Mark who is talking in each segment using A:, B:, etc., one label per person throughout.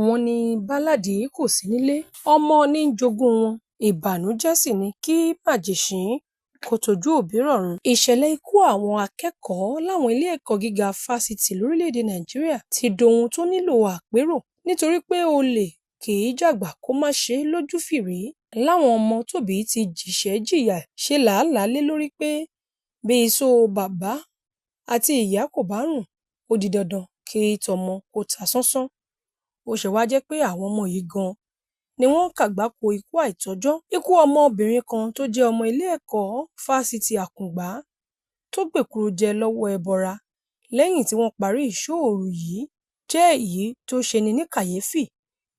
A: Wọ́n ní bálàdì kò sí nílé, ọmọ ní ń jogún wọn, ìbànújẹ́ sì ni kí màjèṣín kó tojú òbí rọ̀run. Ìṣẹ̀lẹ̀ ikú àwọn akẹ́kọ̀ọ́ láwọn ilé ẹ̀kọ́ gíga fásitì lórílẹ̀-èdè Nàìjíríà ti dohun tó nílò àpérò nítorí pé olè kì í jàgbà kó má ṣe lójú fìrí. Láwọn ọmọ tóbí ti jìṣẹ́ jìyà ṣe làálàá lé lórí pé bí iṣó bàbá àti ìyá kò bá rùn, ó di dandan kí tọmọ kó ta sánsán. Ó ṣe wá jẹ́ pé àwọn ọmọ yìí gan ni wọ́n kàgbákò ikú àìtọ́jọ́. Ikú ọmọbìnrin kan tó jẹ́ ọmọ ilé ẹ̀kọ́ fásitì Àkùngbá tó gbèkuru jẹ lọ́wọ́ ẹbọra lẹ́yìn tí wọ́n parí ìṣóòru yìí jẹ́ èyí tó ṣeni ní kàyéfì.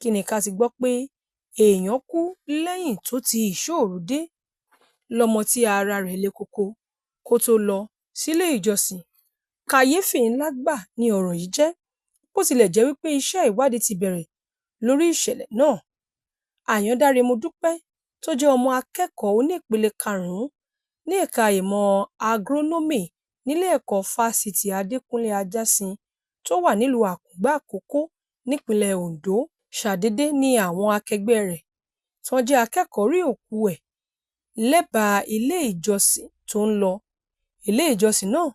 A: Kí ni ká ti gbọ́ pé èèyàn kú lẹ́yìn tó ti ìṣóòru dé lọ́mọ tí ara rẹ̀ le koko kó tó lọ sílé ìjọsìn. Kàyéfì ńlá gbà ni ọ̀rọ̀ yìí jẹ́, bó tilẹ̀ jẹ́ wípé iṣẹ́ ìwádìí ti bẹ̀rẹ̀ lórí ìṣẹ̀lẹ̀ náà. Àyàndáre Modúpẹ́ tó jẹ́ ọmọ akẹ́kọ̀ọ́ onípele karùn-ún ní ẹ̀ka ìmọ̀ agronomy nílé ẹ̀kọ́ fásitì Adékúnlé Ajásin tó wà nílùú Àkùngbá Àkókó nípínlẹ̀ Oǹdó ṣàdédé ní àwọn akẹgbẹ́ rẹ̀ tí wọ́n jẹ́ akẹ́kọ̀ọ́ rí òkú ẹ̀ lẹ́bàá ilé ìjọsìn tó ń lọ. Ilé ìjọsìn náà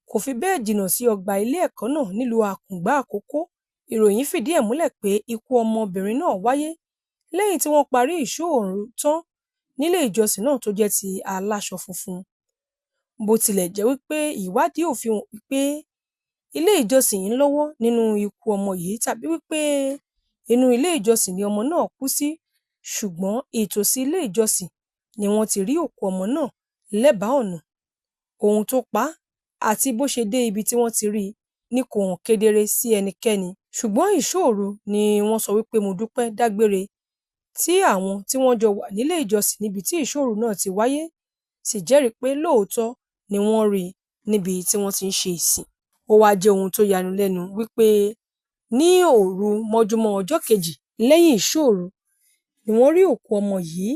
A: kò fi bẹ́ẹ̀ jìnnà sí ọgbà ilé ẹ̀kọ́ náà nílùú Àkùngbá Àkókó. Ìròyìn fìdí ẹ̀ múlẹ̀ pé ikú ọmọbìnrin náà wáyé lẹ́yìn tí wọ́n parí ìṣóòru tán nílé ìjọsìn náà tó jẹ́ ti aláṣọ funfun. Bó tilẹ̀ jẹ́ wípé ìwádìí ò fi hàn wípé ilé ìjọsìn yìí ń lọ́wọ́ nínú ikú ọmọ yìí tàbí wípé inú ilé ìjọsìn ni ọmọ náà kú sí, ṣùgbọ́n ìtòsí ilé ìjọsìn ni wọ́n ti rí òkú ọmọ náà lẹ́bàá ọ̀nà. Ohun tó pa á àti bó ṣe dé ibi tí wọ́n ti rí i ní kò hàn kedere sí ẹnikẹ́ni. Ṣùgbọ́n ìṣóòru ni wọ́n sọ wípé Modúpẹ́ dágbére tí àwọn tí wọ́n jọ wà nílé ìjọsìn níbi tí ìṣóòru náà ti wáyé sì jẹ́rìí pé lóòótọ́ ni wọ́n rí i níbi tí wọ́n ti ń ṣe ìsìn. Ó wá jẹ́ ohun tó yani lẹ́nu wípé ní òru mọ́júmọ́ ọjọ́ kejì lẹ́yìn ìṣóòru ni wọ́n rí òkú ọmọ yìí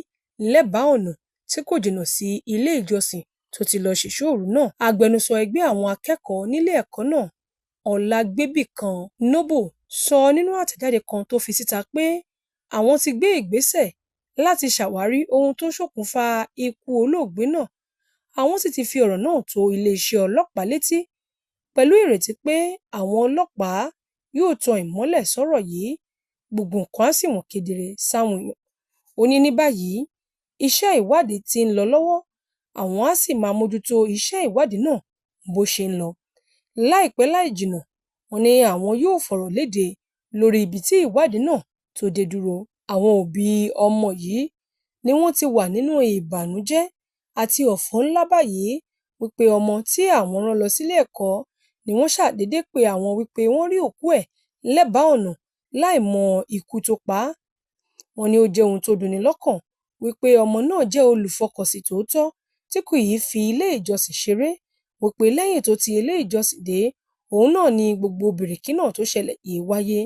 A: lẹ́bàá ọ̀nà tí kò jìnnà sí ilé ìjọsìn tó ti lọ ṣèṣóòru náà. Agbẹnusọ ẹgbẹ́ àwọn akẹ́kọ̀ọ́ nílé ẹ̀kọ́ náà, Ọlágbébìkan Noble, sọ nínú àtẹ̀jáde kan tó fi síta pé àwọn ti gbé ìgbésẹ̀ láti ṣàwárí ohun tó ṣokùnfà ikú olóògbé náà. Àwọn sì ti fi ọ̀rọ̀ náà tó iléeṣẹ́ ọlọ́pàá létí pẹ̀lú ìrètí pé àwọn ọlọ́pàá yóò tan ìmọ́lẹ̀ sọ́rọ̀ yìí, gbogbo nǹkan á sì wọ̀n kedere sáwọn èèyàn. Ó ní ní báyìí iṣẹ́ ìwádìí ti ń lọ lọ́wọ́, àwọn á sì máa mójútó iṣẹ́ ìwádìí náà bó ṣe ń lọ. Láìpẹ́ láì jìnnà, wọ́n ní àwọn yóò fọ̀rọ̀ léde lórí ibi tí ìwádìí náà tó dé dúró. Àwọn òbí ọmọ yìí ni wọ́n ti wà nínú ìbànújẹ́ àti ọ̀fọ̀ ńlá báyìí wípé ọmọ tí àwọn rán lọ sílé ẹ̀kọ́ ni wọ́n ṣàdédé pé àwọn wípé wọ́n rí òkú ẹ̀ lẹ́bàá ọ̀nà láì mọ ikú tó pa á. Wọ́n ní ó jẹ́ ohun tó dùnni lọ́kàn wípé ọmọ náà jẹ́ olùfọkànsìn tòótọ́ tí kò yìí fi ilé ìjọsìn ṣeré, wípé lẹ́yìn tó ti ilé ìjọsìn dé, òun náà ni gbogbo bìrìkì náà tó ṣẹlẹ̀ yìí wáyé.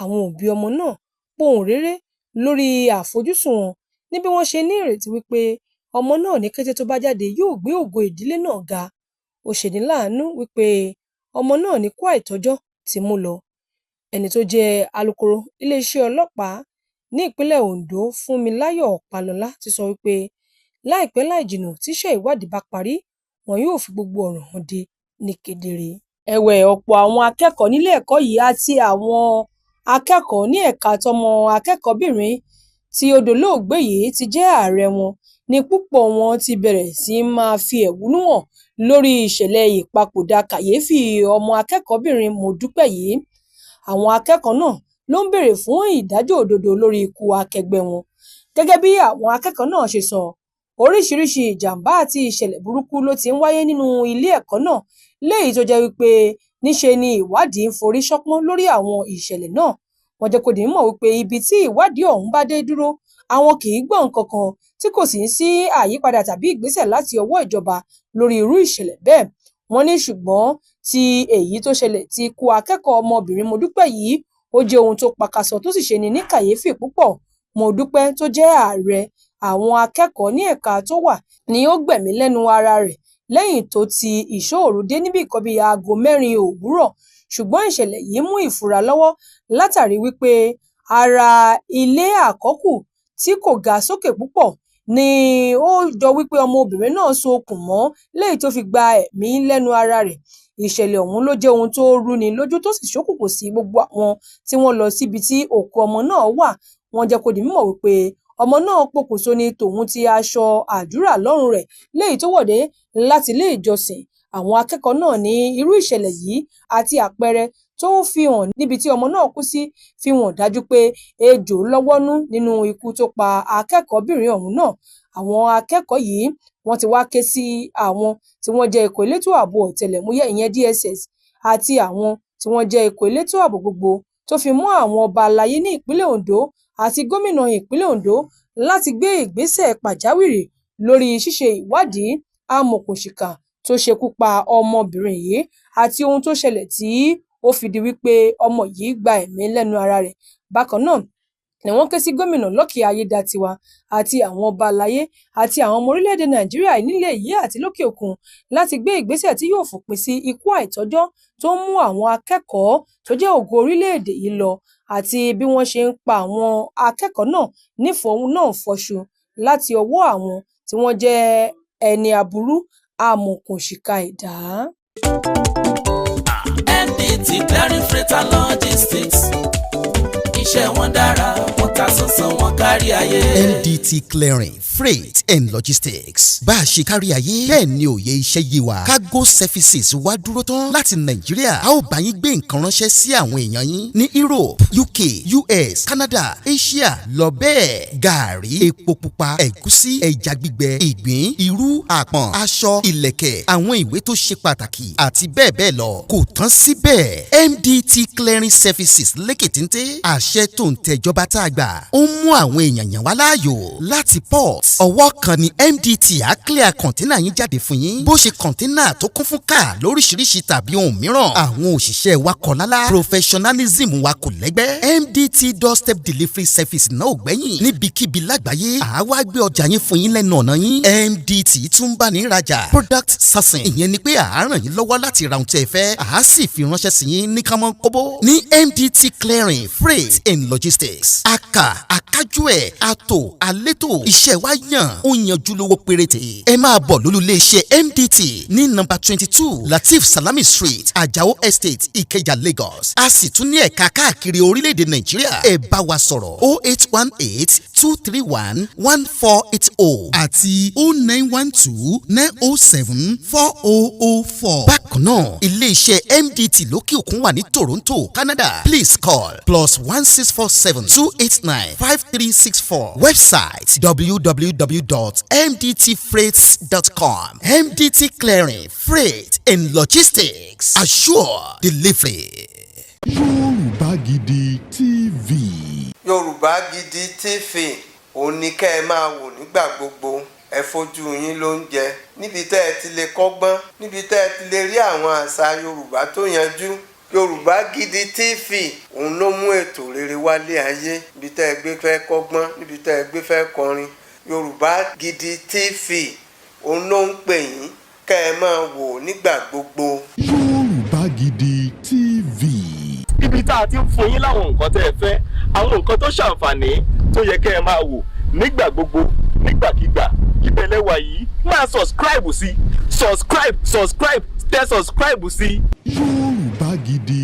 A: Àwọn òbí ọmọ náà pohùn réré lórí àfojúsùn wọn ní bí wọ́n ṣe ní ìrètí wípé ọmọ náà ní kété tó bá jáde yóò gbé ògo ìdílé náà ga. Ó ṣeni láàánú wípé ọmọ náà ní kú àìtọ́jọ́ ti mú lọ. Ẹni tó jẹ́ alukoro iléeṣẹ́ ọlọ́pàá ní ìpínlẹ̀ Oǹdó, Fúnmiláyọ̀ Ọ̀pálọ́lá, ti sọ wípé láìpẹ́ láì jìnnà tíṣẹ́ ìwádìí bá parí, wọn yóò fi gbogbo ọ̀rọ̀ hàn dé ní kedere. Ẹ̀wẹ̀, ọ̀pọ̀ àwọn akẹ́kọ̀ọ́ nílé ẹ̀kọ́ yìí àti àwọn akẹ́kọ̀ọ́ ní ẹ̀ka tọmọ akẹ́kọ̀ọ́bìnrin tí ó dolóògbé yìí ti jẹ́ ààrẹ wọn ní púpọ̀ wọn ti bẹ̀rẹ̀ sí máa fi ẹ̀hónú hàn lórí ìṣẹ̀lẹ̀ ìpapòdà kàyéfì ọmọ akẹ́kọ̀ọ́bìnrin Modúpẹ́ yìí. Àwọn akẹ́kọ̀ọ́ náà ló ń béèrè fún ìdájọ́ òdodo lórí ikú akẹgbẹ́ wọn. Gẹ́gẹ́ bí àwọn akẹ́kọ̀ọ́ náà ṣe sọ, oríṣiríṣi ìjàmbá àti ìṣẹ̀lẹ̀ burúkú ló ti ń wáyé nínú ilé ẹ̀kọ́ náà, léyìí tó jẹ́ wípé níṣe ni ìwádìí ń forí ṣánpọ́n lórí àwọn ìṣẹ̀lẹ̀ náà. Wọ́n jẹ́ kó di mímọ̀ wípé ibi tí ìwádìí ọ̀hún bá dé dúró, àwọn kì í gbọ́ nǹkan kan tí kò sì ń sí àyípadà tàbí ìgbésẹ̀ láti ọwọ́ ìjọba lórí irú ìṣẹ̀lẹ̀ bẹ́ẹ̀. Wọ́n ní ṣùgbọ́n tí èyí tó ṣẹlẹ̀ ti ikú akẹ́kọ̀ọ́ ọmọbìnrin Modúpẹ́ yìí, ó jẹ́ ohun tó pakasọ tó sì ṣeni ní kàyéfì púpọ̀. Modúpẹ́ tó jẹ́ ààrẹ àwọn akẹ́kọ̀ọ́ ní ẹ̀ka tó wà ni ó gbẹ̀mí lẹ́nu ara rẹ̀ lẹ́yìn tó ti ìṣóòru dé níbi nǹkan bíi aago 4 òwúrọ̀. ṣùgbọ́n ìṣẹ̀lẹ̀ yìí mú ìfura lọ́wọ́ látàrí wípé ara ilé àkọ́kù tí kò ga sókè púpọ̀ ni ó jọ wípé ọmọbìnrin náà so okùn mọ́ léyìí tó fi gba ẹ̀mí lẹ́nu ara rẹ̀. Ìṣẹ̀lẹ̀ ọ̀hún ló jẹ́ ohun tó rúni lójú tó sì ṣókùnkùn sí gbogbo àwọn tí wọ́n lọ síbi tí òkú ọmọ náà wà. Wọ́n jẹ́ kó di mímọ̀ wípé ọmọ náà pokùnso ní tòun ti aṣọ àdúrà lọ́rùn rẹ̀ léyìí tó wọ̀dé láti ilé ìjọsìn. Àwọn akẹ́kọ̀ọ́ náà ní irú ìṣẹ̀lẹ̀ yìí àti àpẹẹrẹ tó fi hàn níbi tí ọmọ náà kú sí fi hàn dájú pé ejò lọ́wọ́nú nínú ikú tó pa akẹ́kọ̀ọ́bìnrin ọ̀hún náà. Àwọn akẹ́kọ̀ọ́ yìí wọ́n ti wá ké sí àwọn tí wọ́n jẹ́ ikọ̀ elétò ààbò ọ̀tẹlẹ̀múyẹ́ ìyẹn DSS àti àwọn tí wọ́n jẹ́ ikọ̀ elétò ààbò gbogbo tó fi mọ́ àwọn ọba aláyé ní ìpínlẹ̀ Ondo àti gómìnà ìpínlẹ̀ Ondo láti gbé ìgbésẹ̀ pàjáwìrì lórí ṣíṣe ìwádìí amọ̀òkùnsìkà tó ṣekú pa ọmọbìnrin yìí àti ohun tó ṣẹlẹ̀ tí ó fi di wípé ọmọ yìí gba ẹ̀mí lẹ́nu ara rẹ̀. Bákan náà ni wọ́n ké sí gómìnà Lucky Ayédatiwa àti àwọn ọba aláyé àti àwọn ọmọ orílẹ̀-èdè Nàìjíríà nílẹ̀ yìí àti lókè òkun láti gbé ìgbésẹ̀ tí yóò fòpin sí ikú àìtọ́jọ́ tó ń mú àwọn akẹ́kọ̀ọ́ tó jẹ́ ògo orílẹ̀-èdè yìí lọ àti bí wọ́n ṣe ń pa àwọn akẹ́kọ̀ọ́ náà nífọ̀ọ́nàfọ̀ṣù láti ọwọ́ àwọn tí wọ́n jẹ́ ẹni aburú amọ̀òkùnsìkà ẹ̀dá.
B: NDT Clearing Freight and Logistics iṣẹ́ wọn dára wọ́n ta sánsan wọn kárí ayé.
C: NDT Clearing Freight and Logistics bá a ṣe kárí ayé bẹ́ẹ̀ ni òye iṣẹ́ yé wa. Cargo services wá dúró tán láti Nàìjíríà a ó bá yín gbé nǹkan ránṣẹ́ sí àwọn èèyàn yín ní Europe, UK, US, Canada, Asia lọ bẹ́ẹ̀. Gààrí, epo pupa, ẹ̀gúsí, ẹja gbígbẹ, ìgbín, irú, àpọ̀n, aṣọ, ìlẹ̀kẹ̀, àwọn ìwé tó ṣe pàtàkì àti bẹ́ẹ̀ bẹ́ẹ̀ lọ. Kò tán síbẹ̀ MDT Clearing Services lékè téńté àṣẹ tó ń tẹjọba tá a gbà ó ń mú àwọn èèyàn yàn wá láàyò láti port. Ọwọ́ kan ni MDT á clear kọ̀ńténà yín jáde fún yín. Bó ṣe kọ̀ńténà tó kún fún káà lóríṣiríṣi tàbí ohun mìíràn. Àwọn òṣìṣẹ́ wa kọ̀ lálá. Professionalism wa kò lẹ́gbẹ́. MDT doorstep delivery service náà ò gbẹ́yìn. Níbikíbi lágbàáyé àwa gbé ọjà yín fún yín lẹ́nu ọ̀nà yín. MDT tún bá ní rajà. Product sourcing ìyẹn ni pé à á ràn yín lọ́wọ́ láti ra ohun tí ẹ fẹ́. À á sì fi ránṣẹ́ sí yín ní kánmọ́ kóbó. Ní MDT Clearing Freight and Logistics. Akájú ẹ̀ àtò àlétò iṣẹ́ wa yàn ó yanjú lówó péréte. Ẹ máa bọ̀ lólulẹ̀ iṣẹ́ MDT ní nọ́mbà 22 Latif Salami Street Ajao Estate Ikeja Lagos. A sì tún ní ẹ̀ka káàkiri orílẹ̀-èdè Nàìjíríà. Ẹ bá wa sọ̀rọ̀ 0818-231-1480 àti 0912-907-4004. Bákan náà ilé iṣẹ́ MDT lókè òkun wà ní Toronto, Canada. Please call +1647-289-5364. Website www.mdtfreights.com. MDT Clearing Freight and Logistics. Assure delivery.
D: Yorùbá Gidi TV.
E: Yorùbá Gidi TV òun ni kẹ́ ẹ máa wò nígbà gbogbo. Ẹ fojú yín ló ń jẹ níbi tẹ́ ẹ ti lè kọ́gbọ́n, níbi tẹ́ ẹ ti lè rí àwọn àṣà Yorùbá tó yanjú. Yorùbá Gidi TV òun ló mú ètò rere wálé ayé. Níbi tẹ́ ẹ gbé fẹ́ kọ́gbọ́n, níbi tẹ́ ẹ gbé fẹ́ kọrin. Yorùbá Gidi TV òun ló ń pè yín kẹ́ ẹ máa wò nígbà gbogbo.
D: Yorùbá Gidi TV.
F: Ibi tá a ti ń fún yín láwọn nǹkan tẹ́ ẹ fẹ́, àwọn nǹkan tó ṣàǹfààní tó yẹ kẹ́ ẹ máa wò nígbà gbogbo nígbàkigbà. Ìbẹ̀lẹ̀ wà yìí máa subscribe sí tẹ subscribe sí.
D: Yorùbá Gidi